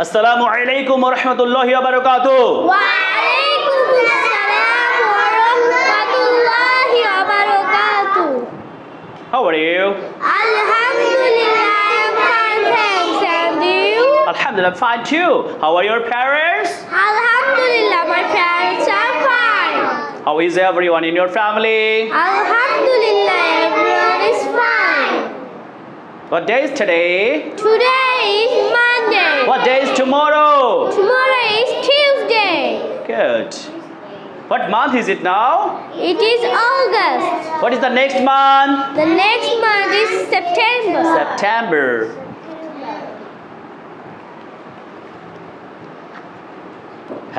আসসালামু আলাইকুম ওয়া রাহমাতুল্লাহি ওয়া বারাকাতুহু। ওয়া আলাইকুম আসসালাম ওয়া রাহমাতুল্লাহি ওয়া বারাকাতুহু। How are you? Alhamdulillah, I'm fine, thanks. And you? Alhamdulillah, fine too. How are your parents? Alhamdulillah, my parents are fine. How is everyone in your family? Alhamdulillah, everyone is fine. What day is today? Today is Monday. What day is tomorrow? Tomorrow is Tuesday. Good. What month is it now? It is August. What is the next month? The next month is September. September.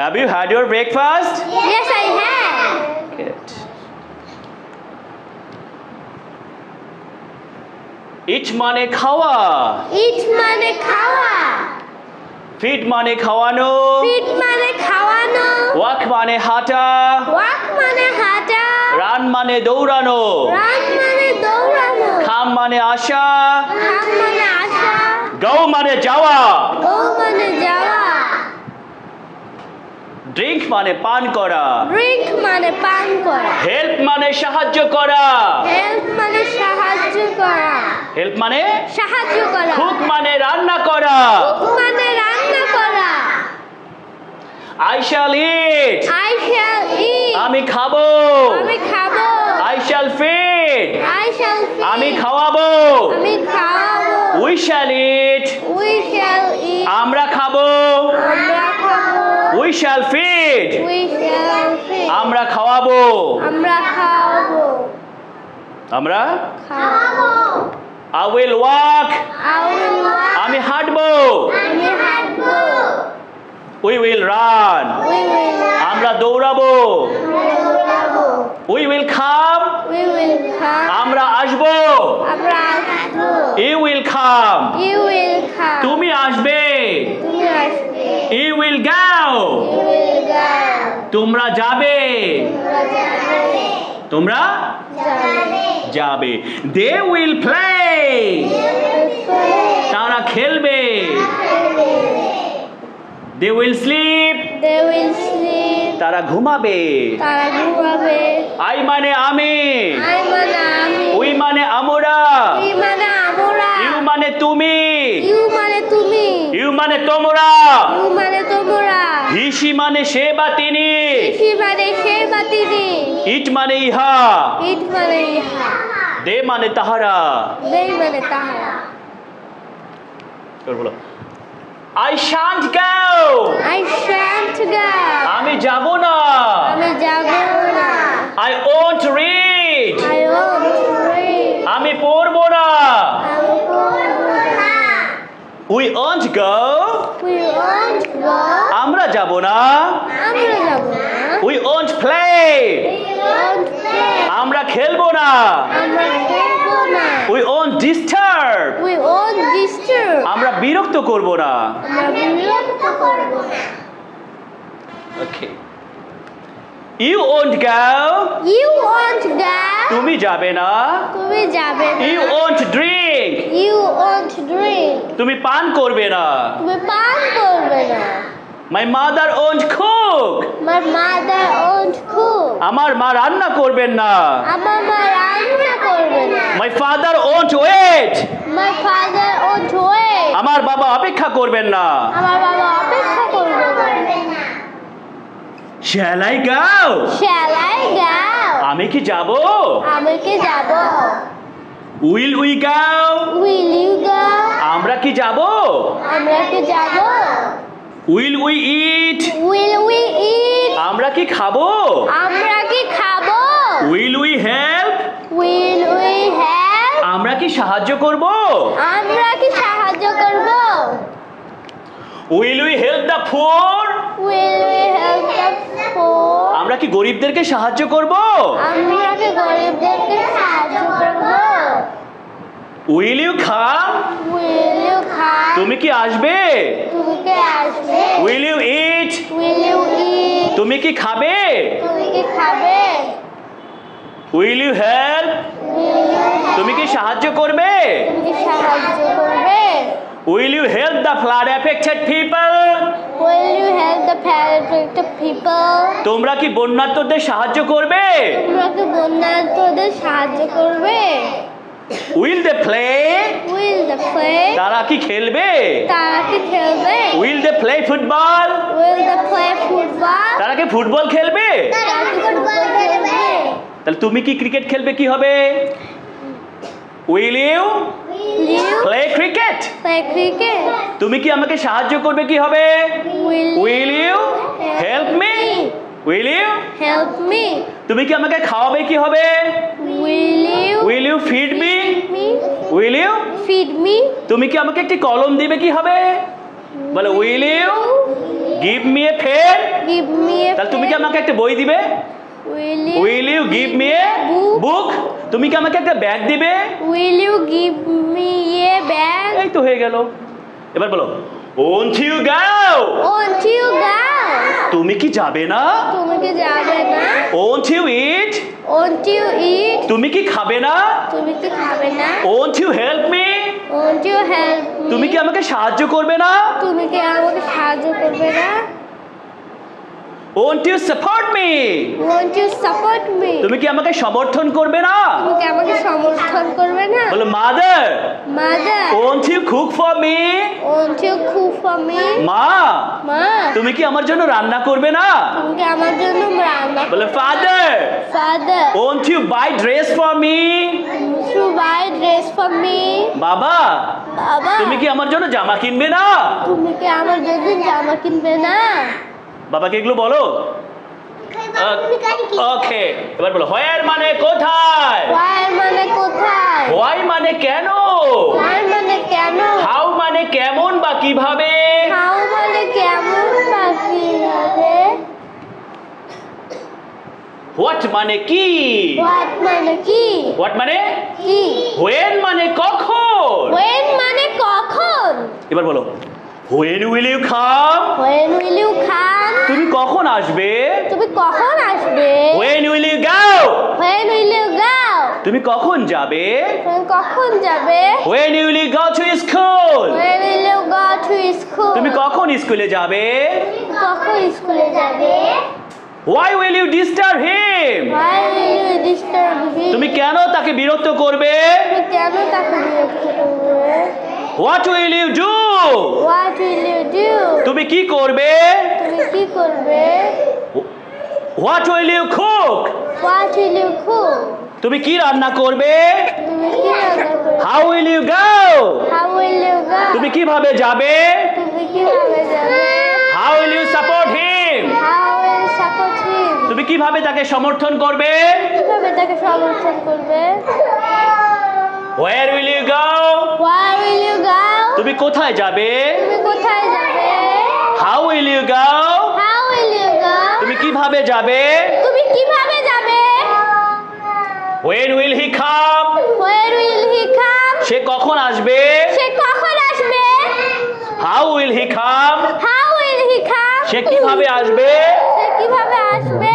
Have you had your breakfast? Yes, I have. Good. Eat মানে খাওয়া, Eat মানে খাওয়া, feed মানে খাওয়ানো, feed মানে খাওয়ানো, walk মানে হাঁটা, walk মানে হাঁটা, run মানে দৌড়ানো, run মানে দৌড়ানো, come মানে আসা, come মানে আসা, go মানে যাওয়া, go মানে যাওয়া, drink মানে পান করা, drink মানে পান করা, help মানে সাহায্য করা, help মানে সাহায্য করা, help মানে সাহায্য করা, cook মানে রান্না করা, cook মানে রান্না করা, I shall eat I shall eat, আমি খাবো, আমি খাবো, I shall feed I shall feed, আমি খাওয়াবো, আমি খাওয়াবো, we shall eat we shall eat, আমরা খাবো, আমরা খাবো, we shall feed we shall feed, আমরা খাওয়াবো, আমরা খাওয়াবো, আমরা খাওয়াবো, I will walk I will walk, আমি হাঁটবো, আমি হাঁটবো, we will run we will run, আমরা দৌড়াবো, আমরা দৌড়াবো, we will come we will come, আমরা আসবো, আমরা আসবো, you will come you will come, তুমি আসবে, তুমি আসবে, you will go you will go, তোমরা যাবে, তোমরা যাবে, তোমরা যাবে, যাবে, they will play তারা খেলবে, they will sleep they will sleep, তারা ঘুমাবে, তারা ঘুমাবে, I মানে আমি, I মানে আমি, we মানে আমরা, we মানে আমরা, you মানে তুমি, you মানে তুমি, you মানে তোমরা, you মানে তোমরা, হিসি মানে সে বা তিনি, সে মানে সে বা তিনি, ইট মানে ইহা, ইট মানে ইহা, দে মানে তাহারা, they মানে তাহারা, বলো I shan't go I shan't go, আমি যাব না, আমি যাব না, I won't read I won't read, আমি পড়বো না, আমি পড়বো না, we won't go we won't go, আমরা যাব না, আমরা যাব না, we won't play we won't play, আমরা খেলবো না, আমরা খেলবো না, we won't disturb we won't disturb, আমরা বিরক্ত করব না, আমরা বিরক্ত করব না, okay you won't go you won't go, তুমি যাবে না, তুমি যাবে না, you won't drink you won't drink, তুমি পান করবে না, তুমি পান করবে না, my mother won't cook my mother won't cook, আমার মা রান্না করবেন না, আমার মা রান্না করবে না, my father won't wait my father won't wait, আমার বাবা অপেক্ষা করবেন না, আমার বাবা অপেক্ষা করবে না, shall I go shall I go, আমি কি যাব, আমি কি যাব, will we go will you go, আমরা কি যাব, আমরা কি যাব, will we eat will we eat, আমরা কি খাবো, আমরা কি খাবো, will we help will we help, আমরা কি সাহায্য করব, আমরা কি সাহায্য করব, will we help the poor will we help the poor, আমরা কি গরিবদেরকে সাহায্য করব, আমরা কি গরিবদেরকে সাহায্য করব, will you come will you come, তুমি কি আসবে, তুমি কি আসবে, will you eat will you eat, তুমি কি খাবে, তুমি কি খাবে, will you help will you help, তুমি কি সাহায্য করবে, তুমি কি সাহায্য করবে, Will you help the flood affected people? Will you help the affected people? তোমরা কি বন্যার্তদের সাহায্য করবে? তোমরা কি বন্যার্তদের সাহায্য করবে? Will they play? Will they play? তারা কি খেলবে? তারা কি খেলবে? Will they play football? Will they play football? তারা কি ফুটবল খেলবে? তারা কি ফুটবল খেলবে? তাহলে তুমি কি ক্রিকেট খেলবে কি হবে? Will you Will you play cricket? play cricket? তুমি কি আমাকে সাহায্য করবে কি হবে? Will you help me? Will you? help me? তুমি কি আমাকে খাওয়াবে কি হবে? Will you feed me? Will you? feed me? তুমি কি আমাকে একটি কলম দিবে কি হবে? বলো will you give me a pen? give me a তাহলে তুমি কি pen? আমাকে একটা বই দিবে? Will you give me a book? তুমি কি আমাকে একটা ব্যাগ দিবে? Will you give me a bag? এই তো হয়ে গেল। এবার বলো won't you go? Won't you go? তুমি কি যাবে না? তুমি কি যাবে না? Won't you eat? Won't you eat? তুমি কি খাবে না? তুমি কি খাবে না? Won't you help me? Won't you help me? তুমি কি আমাকে সাহায্য করবে না? তুমি কি আমাকে সাহায্য করবে না? Won't you support me? Won't you support me? তুমি কি আমাকে সমর্থন করবে না? তুমি কি আমাকে সমর্থন করবে না? বলো mother, Mother, won't you cook for me? won't you cook for me? মা, মা, তুমি কি আমার জন্য রান্না করবে না? তুমি কি আমার জন্য রান্না বলো father, Father, won't you buy dress for me? won't you buy dress for me? বাবা, বাবা, তুমি কি আমার জন্য জামা কিনবে না? তুমি কি আমার জন্য জামা কিনবে না? বাবাকে এগুলো বলো। ওকে, এবার বলো where মানে কোথায়? Why মানে কোথায়? why মানে কেন? Why মানে কেন? how মানে কেমন বা কিভাবে? How মানে কেমন বা কিভাবে? what মানে কি? What মানে কি? what মানে কি? when মানে কখন? When মানে কখন? এবার বলো when will you come? When will you come? তুমি কখন আসবে? তুমি কখন আসবে? when will you go? When will you go? তুমি কখন যাবে? তুমি কখন যাবে? when will you go to school? When will you go to school? তুমি কখন স্কুলে যাবে? কখন স্কুলে যাবে? why will you disturb him? Why will you disturb him? তুমি কেন তাকে বিরক্ত করবে? তুমি কেন তাকে বিরক্ত করবে? what will you do? What will you do? তুমি কি করবে? তুমি কি করবে? what will you cook? What will you cook? তুমি কি রান্না করবে? তুমি কি রান্না করবে? how will you go? How will you go? তুমি কিভাবে যাবে? তুমি কিভাবে যাবে? how will you support him? How will you support him? তুমি কিভাবে তাকে সমর্থন করবে? কিভাবে তাকে সমর্থন করবে? where will you go? Where will you go? তুমি কোথায় যাবে? তুমি কোথায় যাবে? how will you go? How will you go? তুমি কিভাবে যাবে? তুমি কিভাবে যাবে? when will he come? Where will he come? সে কখন আসবে? সে কখন আসবে? how will he come? How will he come? সে কিভাবে আসবে? সে কিভাবে আসবে?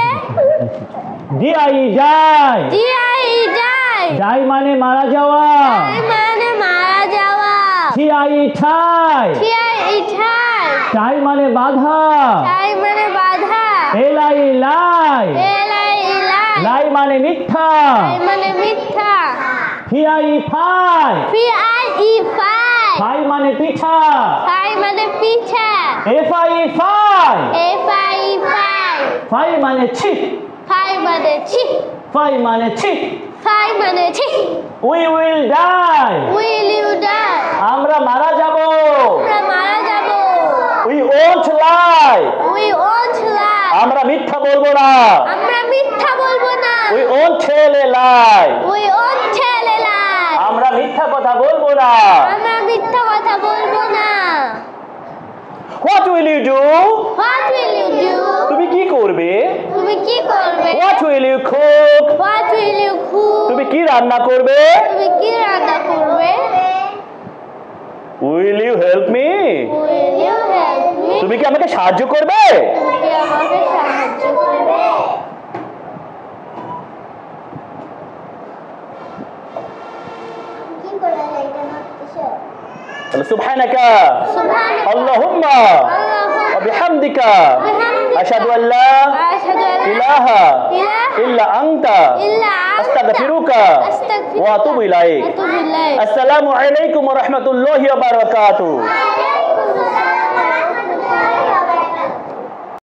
যাই যাই জিআই যায়। যাই মানে মারা যাওয়া। তাই মানে মারা যাওয়া। ঠাই ঠাই জিআই ঠাই। ঠাই মানে বাধা। ঠাই মানে বাধা। এলাই লাই এলাই লাই। লাই মানে মিথ্যা। লাই মানে মিথ্যা। P I pie P I E pie. Phi মানে পিঠা। ফাই মানে পিঠা। F I fie F I fie. Phi মানে ছি। ফাই মানে ছি। ফাই মানে ছি। ফাই মানে ছি। We will die Will you die? আমরা মারা যাব। আমরা মারা যাব। We won't lie We won't lie. আমরা মিথ্যা বলবো না। আমরা মিথ্যা বলবো না। We won't tell a lie We won't tell a lie. আমরা মিথ্যা কথা বলবো না। আমরা মিথ্যা কথা বলবো না। What will you do? What will you do? তুমি কি করবে? তুমি কি করবে? What will you cook? What will you cook? তুমি কি রান্না করবে? তুমি কি রান্না করবে? Will you help me? Will you help me? তুমি কি আমাকে সাহায্য করবে? তুমি কি আমাকে সাহায্য করবে? তাহলে Subhanaka Subhanallah. Allahumma wa bihamdika asyhadu an la ilaha illa anta astaghfiruka wa atubu ilaik. Assalamualaikum warahmatullahi wabarakatuh.